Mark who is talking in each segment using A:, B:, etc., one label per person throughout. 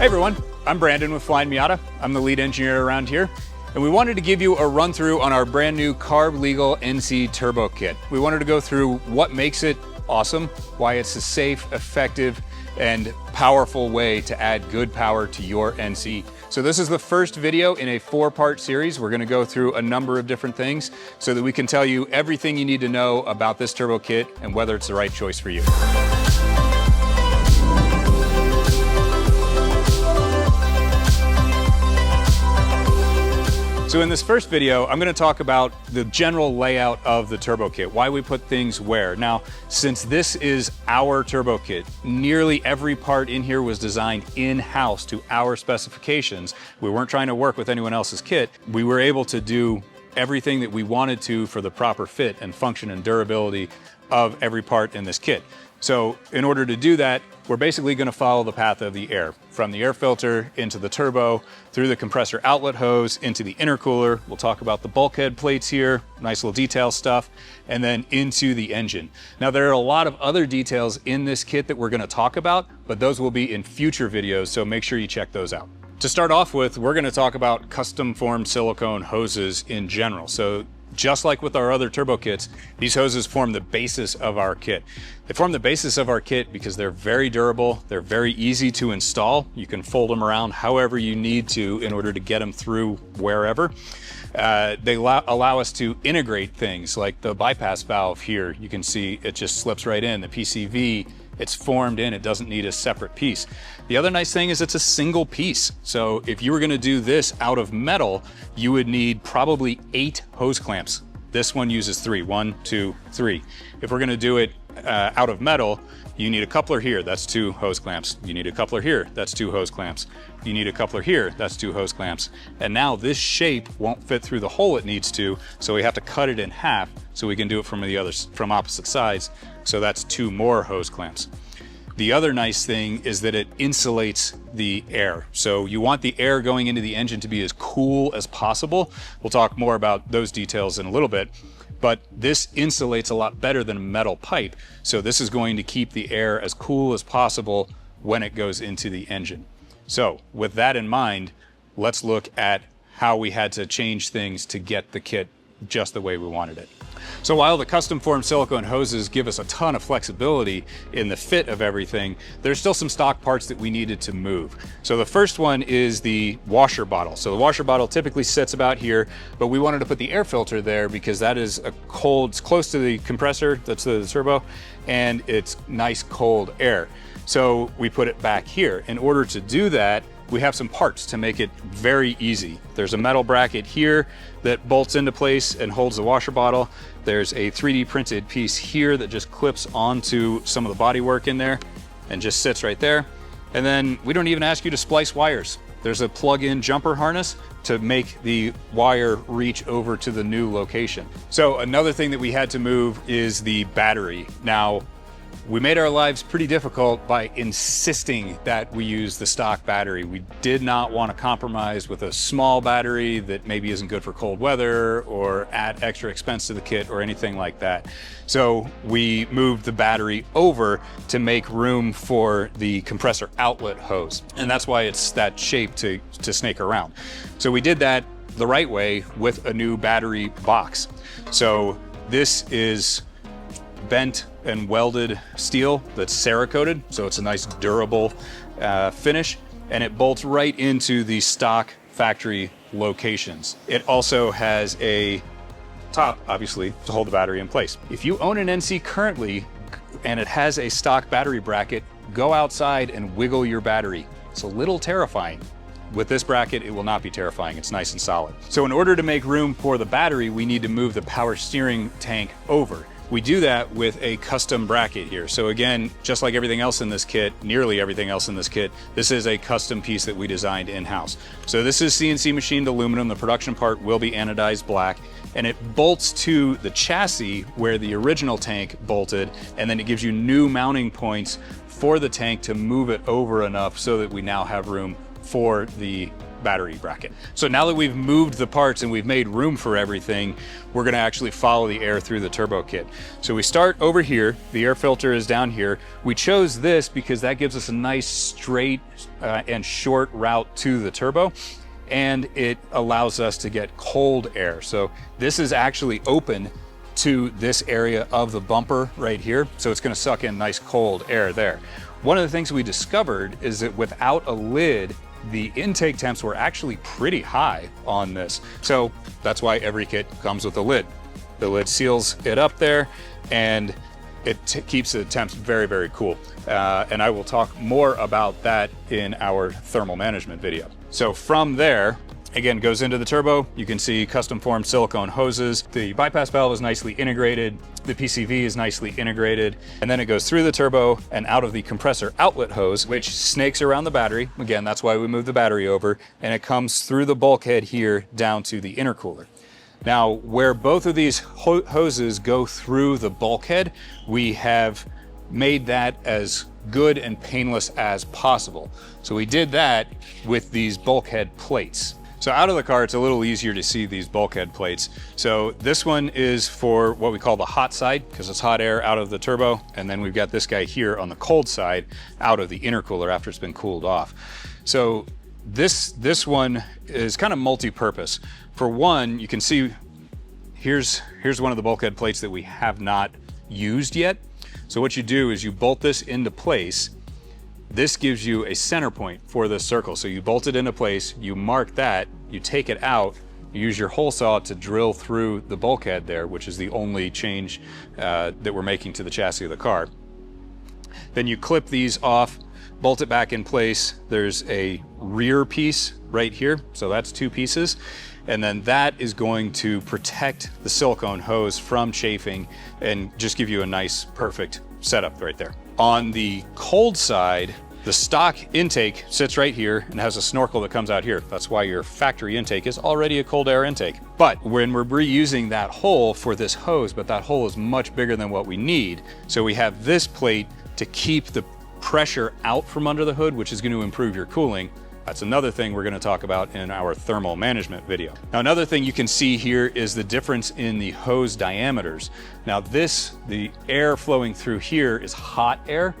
A: Hey everyone, I'm Brandon with Flyin Miata. I'm the lead engineer around here, and we wanted to give you a run through on our brand new carb legal NC turbo kit. We wanted to go through what makes it awesome, why it's a safe, effective, and powerful way to add good power to your NC. So this is the first video in a 4-part series. We're gonna go through a number of different things so that we can tell you everything you need to know about this turbo kit and whether it's the right choice for you. So in this first video, I'm gonna talk about the general layout of the turbo kit, why we put things where. Now, since this is our turbo kit, nearly every part in here was designed in-house to our specifications. We weren't trying to work with anyone else's kit. We were able to do everything that we wanted to for the proper fit and function and durability of every part in this kit. So in order to do that, we're basically gonna follow the path of the air, from the air filter into the turbo, through the compressor outlet hose, into the intercooler. We'll talk about the bulkhead plates here, nice little detail stuff, and then into the engine. Now there are a lot of other details in this kit that we're gonna talk about, but those will be in future videos, so make sure you check those out. To start off with, we're gonna talk about custom formed silicone hoses in general. So just like with our other turbo kits, these hoses form the basis of our kit. They form the basis of our kit because they're very durable, they're very easy to install. You can fold them around however you need to in order to get them through wherever. They allow us to integrate things like the bypass valve here. You can see it just slips right in. The PCV, it's formed in, it doesn't need a separate piece. The other nice thing is it's a single piece. So if you were gonna do this out of metal, you would need probably 8 hose clamps. This one uses 3, 1, 2, 3. If we're gonna do it out of metal, you need a coupler here, that's 2 hose clamps. You need a coupler here, that's 2 hose clamps. You need a coupler here, that's 2 hose clamps. And now this shape won't fit through the hole it needs to, so we have to cut it in half so we can do it from opposite sides. So that's 2 more hose clamps. The other nice thing is that it insulates the air. So you want the air going into the engine to be as cool as possible. We'll talk more about those details in a little bit, but this insulates a lot better than a metal pipe. So this is going to keep the air as cool as possible when it goes into the engine. So with that in mind, let's look at how we had to change things to get the kit just the way we wanted it. So while the custom formed silicone hoses give us a ton of flexibility in the fit of everything, there's still some stock parts that we needed to move. So the first one is the washer bottle. So the washer bottle typically sits about here, but we wanted to put the air filter there because that is a cold, it's close to the compressor, that's the turbo, and it's nice cold air. So we put it back here. In order to do that, we have some parts to make it very easy. There's a metal bracket here that bolts into place and holds the washer bottle. There's a 3D printed piece here that just clips onto some of the bodywork in there and just sits right there. And then we don't even ask you to splice wires. There's a plug-in jumper harness to make the wire reach over to the new location. So another thing that we had to move is the battery. Now, we made our lives pretty difficult by insisting that we use the stock battery. We did not want to compromise with a small battery that maybe isn't good for cold weather or add extra expense to the kit or anything like that. So we moved the battery over to make room for the compressor outlet hose. And that's why it's that shape to snake around. So we did that the right way with a new battery box. So this is bent and welded steel that's Cerakoted, so it's a nice durable finish, and it bolts right into the stock factory locations. It also has a top, obviously, to hold the battery in place. If you own an NC currently and it has a stock battery bracket, go outside and wiggle your battery. It's a little terrifying. With this bracket, it will not be terrifying. It's nice and solid. So in order to make room for the battery, we need to move the power steering tank over. We do that with a custom bracket here. So again, just like everything else in this kit, nearly everything else in this kit, this is a custom piece that we designed in-house. So this is CNC machined aluminum. The production part will be anodized black, and it bolts to the chassis where the original tank bolted, and then it gives you new mounting points for the tank to move it over enough so that we now have room for the battery bracket. So now that we've moved the parts and we've made room for everything, we're gonna actually follow the air through the turbo kit. So we start over here, the air filter is down here. We chose this because that gives us a nice straight and short route to the turbo, and it allows us to get cold air. So this is actually open to this area of the bumper right here. So it's gonna suck in nice cold air there. One of the things we discovered is that without a lid, the intake temps were actually pretty high on this. So that's why every kit comes with a lid. The lid seals it up there, and it keeps the temps very, very cool. And I will talk more about that in our thermal management video. So from there, again, goes into the turbo. You can see custom formed silicone hoses. The bypass valve is nicely integrated. The PCV is nicely integrated. And then it goes through the turbo and out of the compressor outlet hose, which snakes around the battery. Again, that's why we moved the battery over. And it comes through the bulkhead here down to the intercooler. Now, where both of these hoses go through the bulkhead, we have made that as good and painless as possible. So we did that with these bulkhead plates. So out of the car, it's a little easier to see these bulkhead plates. So this one is for what we call the hot side, because it's hot air out of the turbo. And then we've got this guy here on the cold side out of the intercooler after it's been cooled off. So this one is kind of multi-purpose. For one, you can see here's one of the bulkhead plates that we have not used yet. So what you do is you bolt this into place. This gives you a center point for this circle. So you bolt it into place, you mark that, you take it out, you use your hole saw to drill through the bulkhead there, which is the only change that we're making to the chassis of the car. Then you clip these off, bolt it back in place. There's a rear piece right here, so that's two pieces. And then that is going to protect the silicone hose from chafing and just give you a nice, perfect setup right there. On the cold side, the stock intake sits right here and has a snorkel that comes out here. That's why your factory intake is already a cold air intake. But when we're reusing that hole for this hose, but that hole is much bigger than what we need. So we have this plate to keep the pressure out from under the hood, which is going to improve your cooling. That's another thing we're going to talk about in our thermal management video. Now, another thing you can see here is the difference in the hose diameters. Now the air flowing through here is hot air,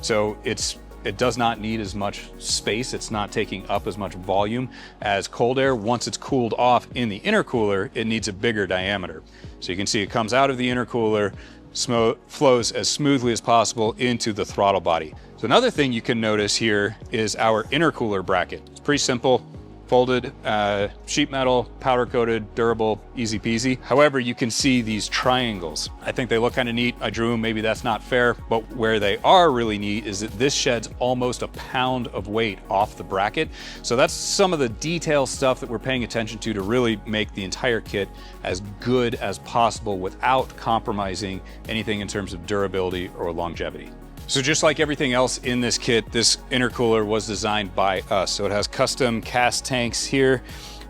A: so it does not need as much space. It's not taking up as much volume as cold air. Once it's cooled off in the intercooler, it needs a bigger diameter. So you can see it comes out of the intercooler, flows as smoothly as possible into the throttle body. So another thing you can notice here is our intercooler bracket. It's pretty simple, folded sheet metal, powder coated, durable, easy peasy. However, you can see these triangles. I think they look kind of neat. I drew them, maybe that's not fair, but where they are really neat is that this sheds almost a pound of weight off the bracket. So that's some of the detail stuff that we're paying attention to really make the entire kit as good as possible without compromising anything in terms of durability or longevity. So just like everything else in this kit, this intercooler was designed by us. So it has custom cast tanks here,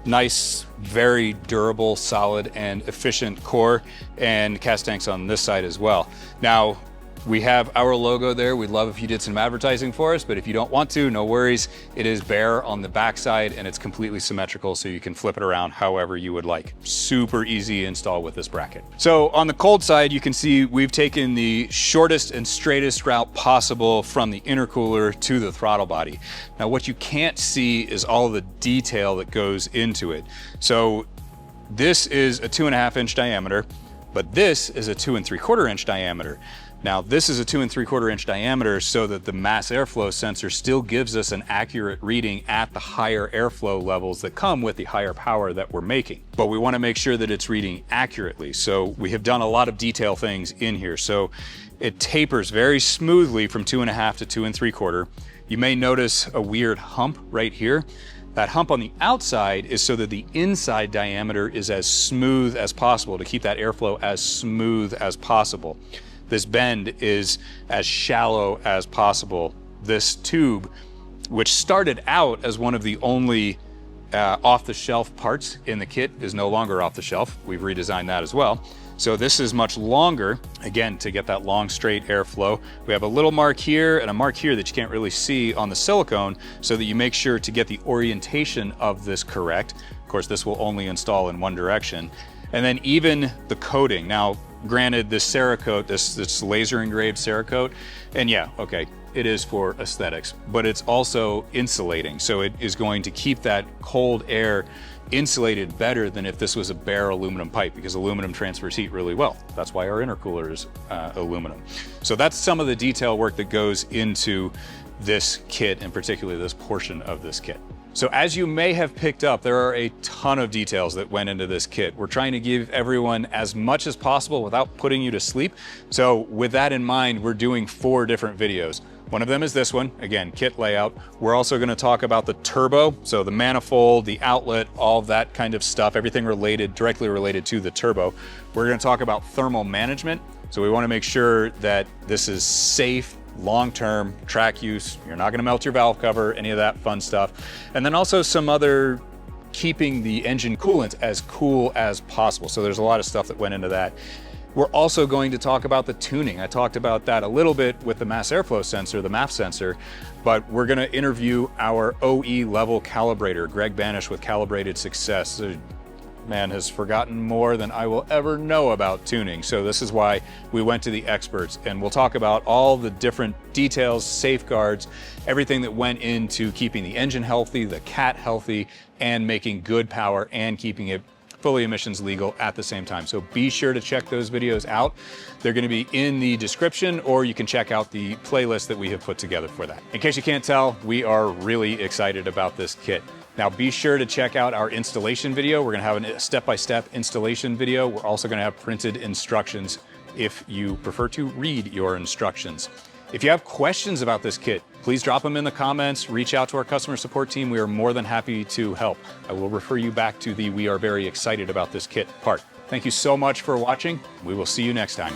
A: nice, very durable, solid, and efficient core, and cast tanks on this side as well. Now, we have our logo there. We'd love if you did some advertising for us, but if you don't want to, no worries. It is bare on the backside and it's completely symmetrical, so you can flip it around however you would like. Super easy to install with this bracket. So on the cold side, you can see we've taken the shortest and straightest route possible from the intercooler to the throttle body. Now, what you can't see is all the detail that goes into it. So this is a 2.5 inch diameter, but this is a 2 3/4 inch diameter. Now, this is a 2 3/4 inch diameter so that the mass airflow sensor still gives us an accurate reading at the higher airflow levels that come with the higher power that we're making. But we want to make sure that it's reading accurately. So we have done a lot of detail things in here. So it tapers very smoothly from 2.5 to 2 3/4. You may notice a weird hump right here. That hump on the outside is so that the inside diameter is as smooth as possible, to keep that airflow as smooth as possible. This bend is as shallow as possible. This tube, which started out as one of the only off-the-shelf parts in the kit, is no longer off the shelf. We've redesigned that as well. So this is much longer, again, to get that long straight airflow. We have a little mark here and a mark here that you can't really see on the silicone, so that you make sure to get the orientation of this correct. Of course, this will only install in one direction. And then even the coating. Now, granted, this Cerakote, this laser engraved Cerakote, and yeah, okay, it is for aesthetics, but it's also insulating. So it is going to keep that cold air insulated better than if this was a bare aluminum pipe, because aluminum transfers heat really well. That's why our intercooler is aluminum. So that's some of the detail work that goes into this kit, and particularly this portion of this kit. So as you may have picked up, there are a ton of details that went into this kit. We're trying to give everyone as much as possible without putting you to sleep. So with that in mind, we're doing 4 different videos. One of them is this one, again, kit layout. We're also gonna talk about the turbo, so the manifold, the outlet, all of that kind of stuff, everything related, directly related to the turbo. We're gonna talk about thermal management. So we wanna make sure that this is safe, long-term track use. You're not gonna melt your valve cover, any of that fun stuff. And then also some other keeping the engine coolant as cool as possible. So there's a lot of stuff that went into that. We're also going to talk about the tuning. I talked about that a little bit with the mass airflow sensor, the MAF sensor, but we're gonna interview our OE level calibrator, Greg Banish with Calibrated Success. The man has forgotten more than I will ever know about tuning. So this is why we went to the experts, and we'll talk about all the different details, safeguards, everything that went into keeping the engine healthy, the cat healthy, and making good power and keeping it fully emissions legal at the same time. So be sure to check those videos out. They're gonna be in the description, or you can check out the playlist that we have put together for that. In case you can't tell, we are really excited about this kit. Now be sure to check out our installation video. We're gonna have a step-by-step installation video. We're also gonna have printed instructions if you prefer to read your instructions. If you have questions about this kit, please drop them in the comments, reach out to our customer support team. We are more than happy to help. I will refer you back to the "we are very excited about this kit" part. Thank you so much for watching. We will see you next time.